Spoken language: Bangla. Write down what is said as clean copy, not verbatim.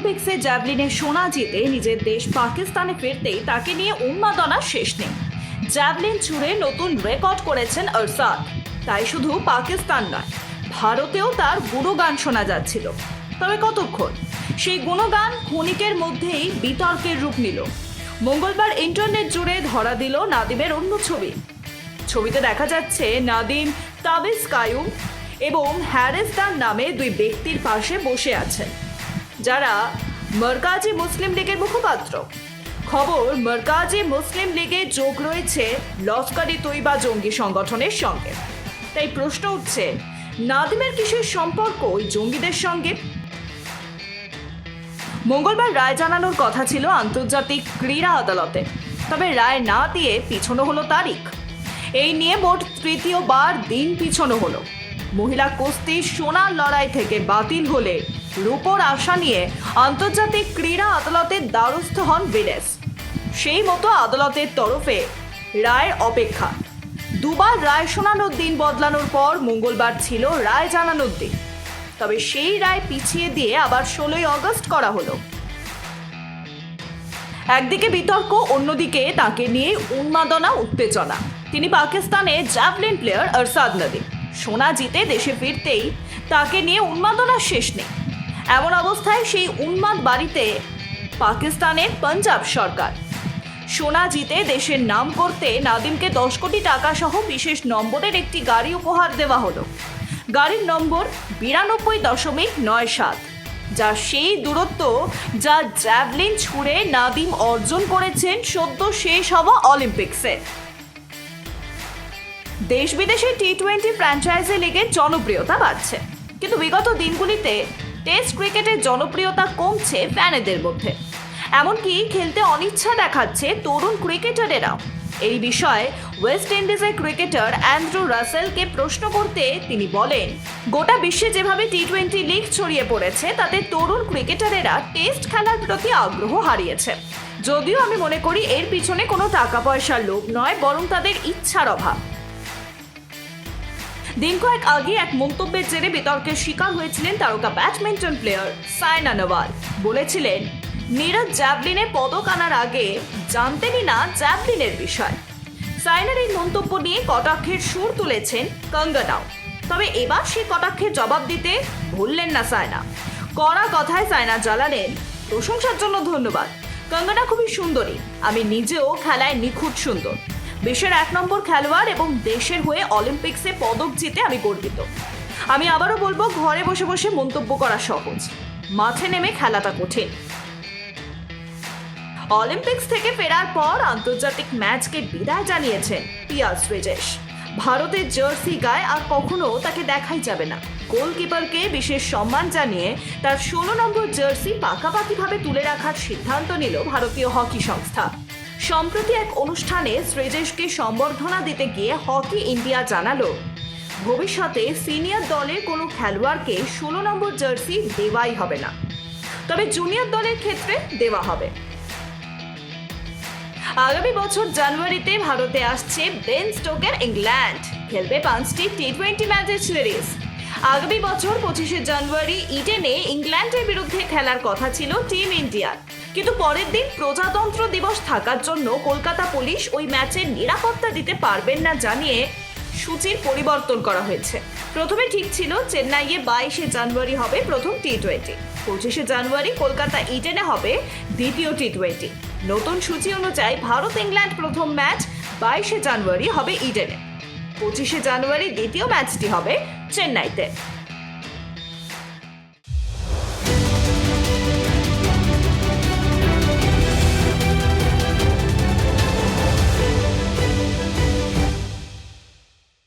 অলিম্পিক্সে জ্যাভলিনে সোনা জিতে নিজের দেশ পাকিস্তানে ফিরতেই তাকে নিয়ে উন্মাদনা শেষ নেই। জ্যাভলিন ছুড়ে নতুন রেকর্ড করেছেন আরশাদ। তাই শুধু পাকিস্তান নয়, ভারতেও তার গুণগান শোনা যাচ্ছিল। তবে কতক্ষণ? সেই গুণগান ক্ষণিকের মধ্যেই বিতর্কের রূপ নিল। মঙ্গলবার ইন্টারনেট জুড়ে ধরা দিল নাদিমের অন্য ছবি। ছবিতে দেখা যাচ্ছে নাদিম তাবিজ কায়ুম এবং হ্যারিস দান নামে দুই ব্যক্তির পাশে বসে আছেন, যারা মারকাজি মুসলিম লীগের মুখপাত্র। খবর, মারকাজি মুসলিম লীগে যোগ রয়েছে লস্কর-ই-তৈবা জঙ্গি সংগঠনের সঙ্গে। তাই প্রশ্ন উঠছে, নাদিমের কিসের সম্পর্ক ওই জঙ্গিদের সঙ্গে? মঙ্গলবার রায় জানানোর কথা ছিল আন্তর্জাতিক ক্রীড়া আদালতে, তবে রায় না দিয়ে পিছনো হলো তারিখ। এই নিয়ে মোট তৃতীয়বার দিন পিছনো হলো। মহিলা কুস্তি সোনার লড়াই থেকে বাতিল হলে রূপোর আশা নিয়ে আন্তর্জাতিক ক্রীড়া আদালতের দ্বারস্থ হন ভিনেস। সেই মতো আদালতের তরফে রায়ের অপেক্ষা। দুবার রায় শোনানোর দিন বদলানোর পর মঙ্গলবার ছিল রায় জানানোর দিন। তবে সেই রায় পিছিয়ে দিয়ে আবার 16ই আগস্ট করা হলো। একদিকে বিতর্ক, অন্যদিকে তাকে নিয়ে উন্মাদনা, উত্তেজনা। তিনি পাকিস্তানে জ্যাভলিন প্লেয়ার আরশাদ নাদিম। সোনা জিতে দেশে ফিরতেই তাকে নিয়ে উন্মাদনার শেষ নেই। এমন অবস্থায় সেই উন্মাদ বাড়িতে পাকিস্তানের পাঞ্জাব সরকার। সোনা জিতে দেশের নাম করতে নাদিমকে 10 কোটি টাকা সহ বিশেষ নম্বরের একটি গাড়ি উপহার দেওয়া হলো। গাড়ির নম্বর 92.97, যা সেই দূরত্ব যা জ্যাভলিন ছুড়ে নাদিম অর্জন করেছেন সদ্য শেষ হওয়া অলিম্পিক্সে। দেশ বিদেশে টি-20 ফ্র্যাঞ্চাইজি লিগের জনপ্রিয়তা বাড়ছে, কিন্তু বিগত দিনগুলিতে টেস্ট ক্রিকেটের জনপ্রিয়তা কমছে ফ্যানেদের মধ্যে। এমনকি খেলতে অনিচ্ছা দেখাচ্ছে তরুণ ক্রিকেটারেরাও। এই বিষয়ে ওয়েস্ট ইন্ডিজের ক্রিকেটার অ্যান্ড্রু রাসেলকে প্রশ্ন করতে তিনি বলেন, গোটা বিশ্বে যেভাবে টি-20 লিগ ছড়িয়ে পড়েছে তাতে তরুণ ক্রিকেটারেরা টেস্ট খেলার প্রতি আগ্রহ হারিয়েছে। যদিও আমি মনে করি এর পিছনে কোনো টাকা পয়সার লোভ নয়, বরং তাদের ইচ্ছার অভাব। দিন কয়েক আগে এক মন্তব্যের জেরে বিতর্কের শিকার হয়েছিলেন তারকা ব্যাডমিন্টন প্লেয়ার সাইনা নেহওয়াল। বলেছিলেন, নীরজ জ্যাভলিনে পদক আনার আগে জানতেনই না জ্যাভলিনের বিষয়। সাইনার এই মন্তব্য নিয়ে কটাক্ষের সুর তুলেছেন কঙ্গনাও। তবে এবার সেই কটাক্ষের জবাব দিতে ভুললেন না সাইনা। কড়া কথায় সাইনা জানালেন, প্রশংসার জন্য ধন্যবাদ। কঙ্গনা খুবই সুন্দরী, আমি নিজেও খেলায় নিখুঁত সুন্দর। বিশ্বের 1 নম্বর খেলোয়াড় এবং দেশের হয়ে অলিম্পিক্সে পদক জিতে আমি গর্বিত। আমি আবারও বলবো, ঘরে বসে বসে মন্তব্য করা সহজ, মাঠে নেমে খেলাটা কঠিন। অলিম্পিক্স থেকে ফেরার পর আন্তর্জাতিক ম্যাচকে বিদায় জানিয়েছেন পিয়ার শ্রীজেশ। ভারতের জার্সি গায়ে আর কখনো তাকে দেখাই যাবে না। গোলকিপারকে বিশেষ সম্মান জানিয়ে তার 16 নম্বর জার্সি পাকাপাকিভাবে তুলে রাখার সিদ্ধান্ত নিল ভারতীয় হকি সংস্থা। সম্প্রতি এক অনুষ্ঠানে শ্রীজেশকে সম্বর্ধনা দিতে গিয়ে হকি ইন্ডিয়া জানালো, ভবিষ্যতে সিনিয়র দলের কোনো খেলোয়াড়কে 16 নম্বর জার্সি দেওয়াই হবে না, তবে জুনিয়র দলের ক্ষেত্রে দেওয়া হবে। আগামী বছর জানুয়ারিতে ভারতে আসছে বেন স্টোকের ইংল্যান্ড, খেলবে 5টি টি-20 ম্যাচের সিরিজ। আগামী বছর 25শে জানুয়ারি ইডেনে ইংল্যান্ডের বিরুদ্ধে খেলার কথা ছিল টিম ইন্ডিয়ার, কিন্তু পরের দিন প্রজাতন্ত্র দিবস থাকার জন্য কলকাতা পুলিশ ওই ম্যাচের নিরাপত্তা দিতে পারবেন না জানিয়ে সূচির পরিবর্তন করা হয়েছে। প্রথমে ঠিক ছিল চেন্নাইয়ে 22শে জানুয়ারি হবে প্রথম টি-20, 25শে জানুয়ারি কলকাতা ইডেনে হবে দ্বিতীয় টি-20। নতুন সূচি অনুযায়ী ভারত ইংল্যান্ড প্রথম ম্যাচ 22শে জানুয়ারি হবে ইডেনে, 25শে জানুয়ারি দ্বিতীয় ম্যাচটি হবে চেন্নাইতে।